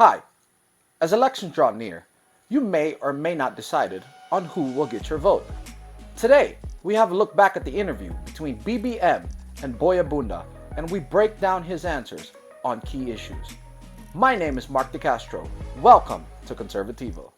Hi, as elections draw near, you may or may not decided on who will get your vote. Today, we have a look back at the interview between BBM and Boy Abunda, and we break down his answers on key issues. My name is Mark De Castro. Welcome to Conservativo.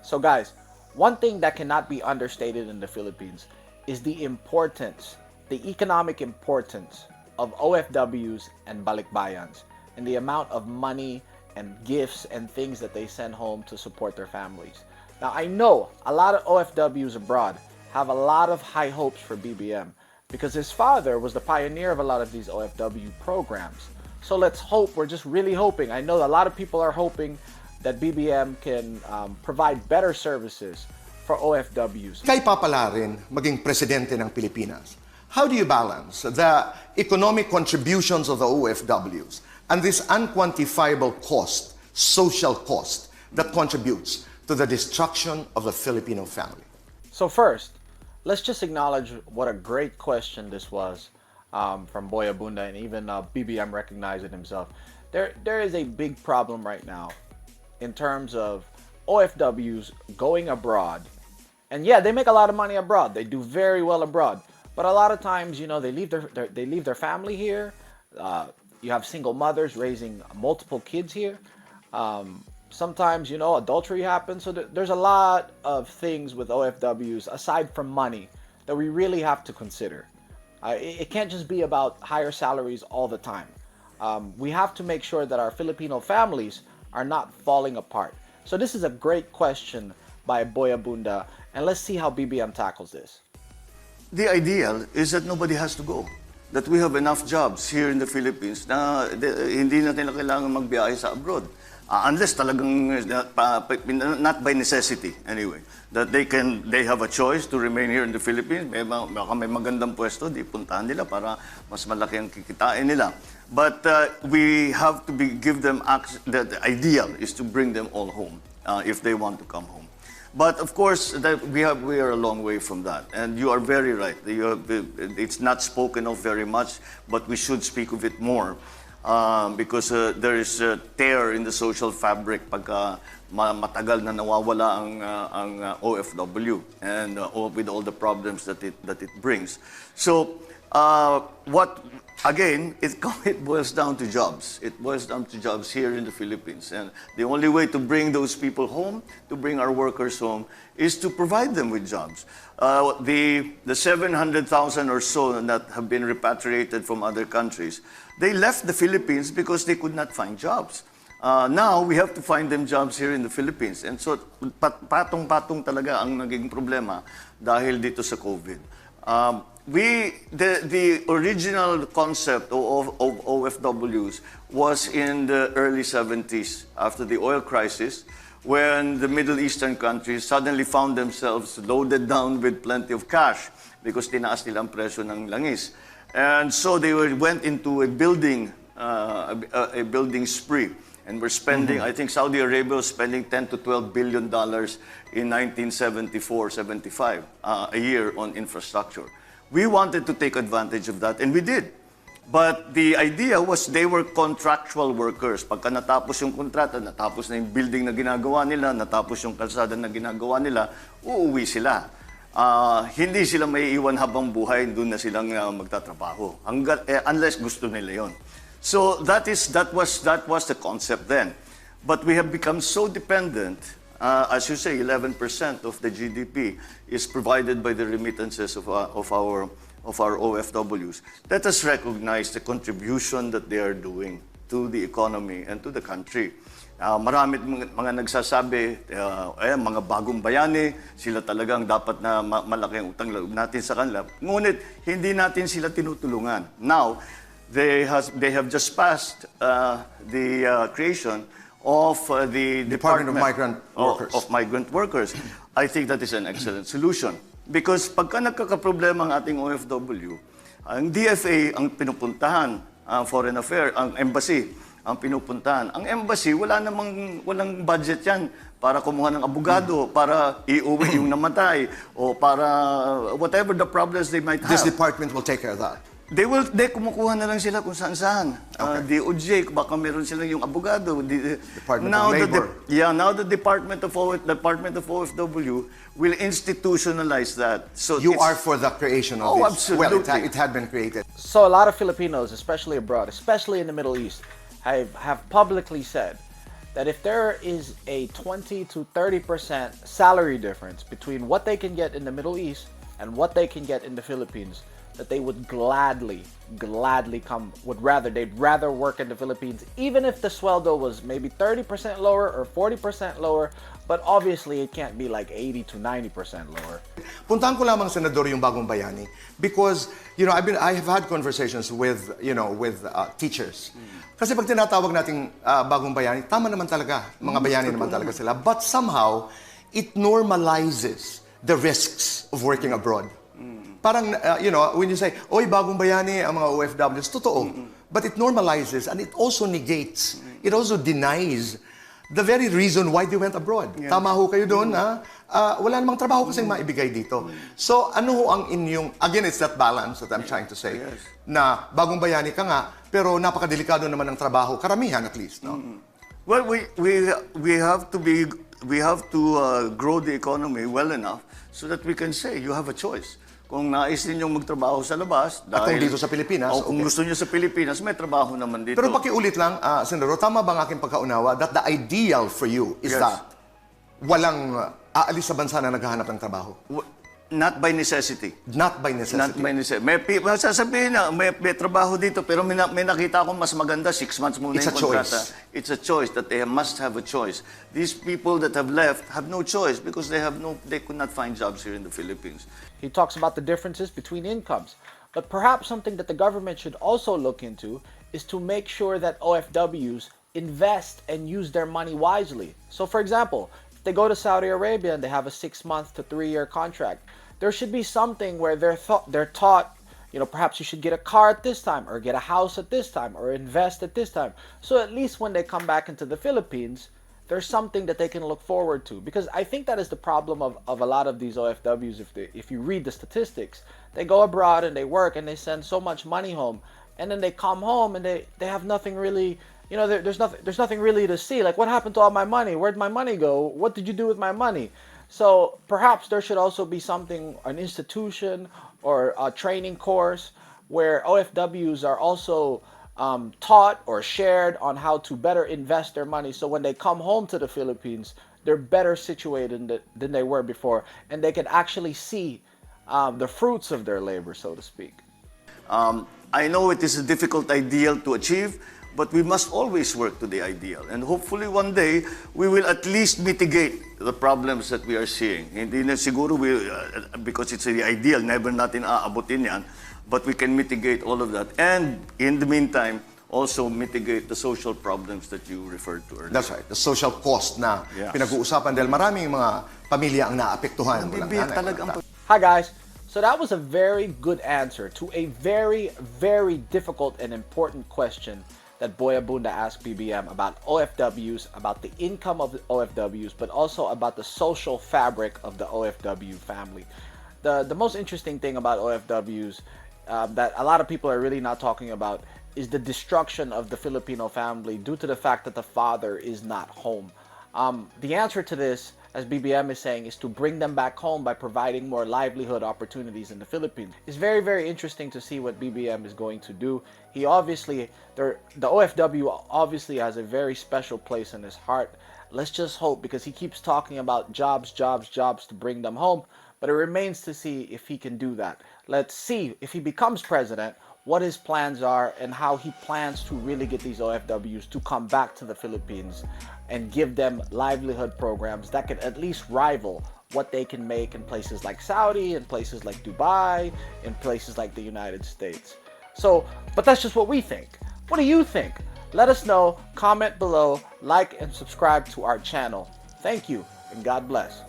So guys, one thing that cannot be understated in the Philippines is the importance, the economic importance of OFWs and balikbayans and the amount of money and gifts and things that they send home to support their families. Now I know a lot of OFWs abroad have a lot of high hopes for BBM because his father was the pioneer of a lot of these OFW programs. So let's hope, we're just really hoping. I know a lot of people are hoping that BBM can provide better services for OFWs. Kay papala rin maging presidente ng Pilipinas. How do you balance the economic contributions of the OFWs and this unquantifiable cost, social cost, that contributes to the destruction of the Filipino family? So first, let's just acknowledge what a great question this was from Boy Abunda, and even BBM recognized it himself. There is a big problem right now in terms of OFWs going abroad. And yeah, they make a lot of money abroad. They do very well abroad. But a lot of times, you know, they leave their family here. You have single mothers raising multiple kids here. Sometimes, you know, adultery happens. So there's a lot of things with OFWs aside from money that we really have to consider. It can't just be about higher salaries all the time. We have to make sure that our Filipino families are not falling apart. So this is a great question by Boy Abunda, and let's see how BBM tackles this. The ideal is that nobody has to go. That we have enough jobs here in the Philippines na hindi natin kailangan magbiyahe sa abroad. Unless talagang, not by necessity anyway. That they have a choice to remain here in the Philippines. May magandang pwesto, di puntahan nila para mas malaki ang kikitain nila. But we have to give them access. The ideal is to bring them all home if they want to come home. But of course, we are a long way from that. And you are very right. It's not spoken of very much, but we should speak of it more. Because there is a tear in the social fabric pagka matagal na nawawala ang OFW and with all the problems that it brings. So it boils down to jobs. It boils down to jobs here in the Philippines. And the only way to bring those people home, to bring our workers home, is to provide them with jobs. The 700,000 or so that have been repatriated from other countries, they left the Philippines because they could not find jobs. Now, we have to find them jobs here in the Philippines. And so, patong-patong talaga ang naging problema dahil dito sa COVID. The original concept of OFWs was in the early 70s, after the oil crisis, when the Middle Eastern countries suddenly found themselves loaded down with plenty of cash because tinaas nila ang presyo ng langis. And so they went into a building spree. And we're spending, I think Saudi Arabia was spending $10 to $12 billion in 1974-75 a year on infrastructure. We wanted to take advantage of that, and we did. But the idea was they were contractual workers. Pagka natapos yung kontrata, natapos na yung building na ginagawa nila, natapos yung kalsada na ginagawa nila, uuwi sila. Hindi sila may iwan habang buhay, doon na silang magtatrabaho. Unless gusto nila yon. So that was the concept then. But we have become so dependent. As you say, 11% of the GDP is provided by the remittances of our OFWs. Let us recognize the contribution that they are doing to the economy and to the country. Marami mga nagsasabi, mga bagong bayani, sila talagang dapat na malaki ang utang loob natin sa kanila. Ngunit hindi natin sila tinutulungan. Now, they have just passed the creation of the Department of Migrant Workers. Of Migrant Workers. I think that is an excellent solution. Because pagka nagkakaproblema ang ating OFW, ang DFA ang pinupuntahan, Foreign Affairs, ang embassy, ang pinupuntahan. Ang embassy, walang budget yan para kumuha ng abogado, para iuwi yung namatay, o para whatever the problems they might have. This department will take care of that. They kumukuha na lang sila kung saan-saan. DOJ, baka meron sila yung abogado. Department of Labor. Now the Department of OFW will institutionalize that. So You are for the creation of this. Absolutely. Well, it had been created. So a lot of Filipinos, especially abroad, especially in the Middle East, have publicly said that if there is a 20 to 30% salary difference between what they can get in the Middle East and what they can get in the Philippines, that they would gladly they'd rather work in the Philippines, even if the sweldo was maybe 30% lower or 40% lower, but obviously it can't be like 80 to 90% lower. Puntahan ko lamang, Senador, yung Bagong Bayani because, I have had conversations with teachers. Kasi pag tinatawag nating Bagong Bayani, tama naman talaga, mga bayani naman talaga sila. But somehow, it normalizes the risks of working abroad. Parang, when you say, oy, Bagong Bayani, ang mga OFWs, totoo. But it normalizes and it also negates, it also denies the very reason why they went abroad. Yes. Tama ho kayo doon, ha? Wala namang trabaho kasing maibigay dito. So, ano ho ang inyong, again, it's that balance that I'm trying to say, na Bagong Bayani ka nga, pero napakadelikado naman ng trabaho, karamihan at least, no? Well, we have to grow the economy well enough so that we can say you have a choice. Kung nais ninyong magtrabaho sa labas, at kung dito sa Pilipinas, o kung gusto niyo sa Pilipinas, may trabaho naman dito. Pero pakiulit lang, Senador, tama ba ang aking pagkaunawa that the ideal for you is that walang aalis sa bansa na naghahanap ng trabaho? Not by necessity. Not by necessity. Not by necessity. Sasabihin na, may trabaho dito, pero may nakita akong mas maganda, 6 months muna It's yung a kontrata. choice. It's a choice that they must have a choice. These people that have left have no choice because they could not find jobs here in the Philippines. He talks about the differences between incomes. But perhaps something that the government should also look into is to make sure that OFWs invest and use their money wisely. So for example, if they go to Saudi Arabia and they have a 6-month to 3-year contract, there should be something where they're taught, perhaps you should get a car at this time or get a house at this time or invest at this time. So at least when they come back into the Philippines, there's something that they can look forward to. Because I think that is the problem of a lot of these OFWs. If you read the statistics, they go abroad and they work and they send so much money home, and then they come home and they have nothing really, there's nothing really to see. Like, what happened to all my money? Where'd my money go? What did you do with my money? So perhaps there should also be something, an institution or a training course where OFWs are also taught or shared on how to better invest their money, so when they come home to the Philippines, they're better situated than they were before, and they can actually see the fruits of their labor, so to speak. I know it is a difficult ideal to achieve, but we must always work to the ideal. And hopefully one day, we will at least mitigate the problems that we are seeing. Hindi na siguro, because it's the ideal, never natin aabutin yan, but we can mitigate all of that. And in the meantime, also mitigate the social problems that you referred to earlier. That's right. The social cost na pinag-uusapan dahil maraming mga pamilya ang naapektuhan. Hi guys. So that was a very good answer to a very, very difficult and important question that Boy Abunda asked BBM about OFWs, about the income of the OFWs, but also about the social fabric of the OFW family. The most interesting thing about OFWs that a lot of people are really not talking about is the destruction of the Filipino family due to the fact that the father is not home. The answer to this, as BBM is saying, is to bring them back home by providing more livelihood opportunities in the Philippines. It's very, very interesting to see what BBM is going to do. He obviously, the OFW obviously has a very special place in his heart. Let's just hope, because he keeps talking about jobs, jobs, jobs to bring them home, but it remains to see if he can do that. Let's see if he becomes president, what his plans are and how he plans to really get these OFWs to come back to the Philippines and give them livelihood programs that can at least rival what they can make in places like Saudi, in places like Dubai, in places like the United States. So, but that's just what we think. What do you think? Let us know, comment below, like and subscribe to our channel. Thank you, and God bless.